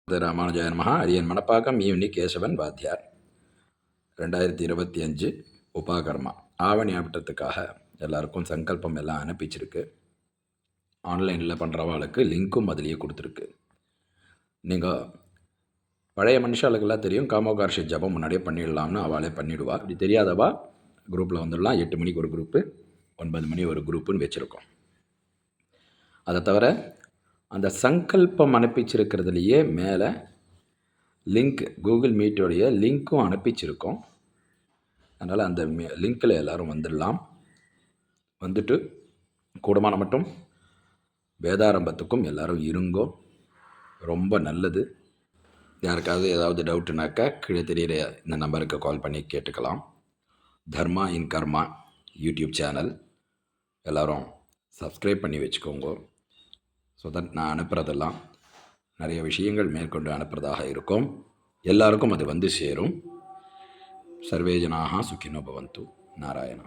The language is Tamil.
ராமானுஜாய நமஹ. அரியன் மணப்பாக்கம் ஈவனி கேசவன் வாத்தியார். 2025 உபாகர்மா ஆவணி ஆவட்டத்துக்காக எல்லாருக்கும் சங்கல்பம் எல்லாம் அனுப்பிச்சிருக்கு. ஆன்லைனில் பண்ணுறவாளுக்கு லிங்க்கும் அதிலேயே கொடுத்துருக்கு. நீங்கள் பழைய மனுஷாளுக்கெல்லாம் தெரியும், காமோகார்ஷி ஜபம் முன்னாடியே பண்ணிடலாம்னு அவளே பண்ணிவிடுவா. அப்படி தெரியாதவா குரூப்பில் வந்துடலாம். 8 மணிக்கு ஒரு குரூப்பு, 9 மணி ஒரு குரூப்புன்னு வச்சுருக்கோம். அதை தவிர அந்த சங்கல்பம் அனுப்பிச்சிருக்கிறதுலையே மேலே லிங்க், கூகுள் மீட்டோடைய லிங்க்கும் அனுப்பிச்சிருக்கோம். அதனால் அந்த லிங்க்கில் எல்லோரும் வந்துடலாம். வந்துட்டு கூடமான மட்டும் வேதாரம்பத்துக்கும் எல்லோரும் இருங்கோ, ரொம்ப நல்லது. யாருக்காவது ஏதாவது டவுட்டுனாக்கா கீழே தெரிகிற இந்த நம்பருக்கு கால் பண்ணி கேட்டுக்கலாம். தர்மா இன் கர்மா யூடியூப் சேனல் எல்லோரும் சப்ஸ்கிரைப் பண்ணி வச்சுக்கோங்க. ஸோ தட் நான் அனுப்புகிறதெல்லாம் நிறைய விஷயங்கள் மேற்கொண்டு அனுப்புகிறதாக இருக்கும். எல்லாருக்கும் அது வந்து சேரும். சர்வே ஜனாக சுகினோ பவந்து. நாராயணா.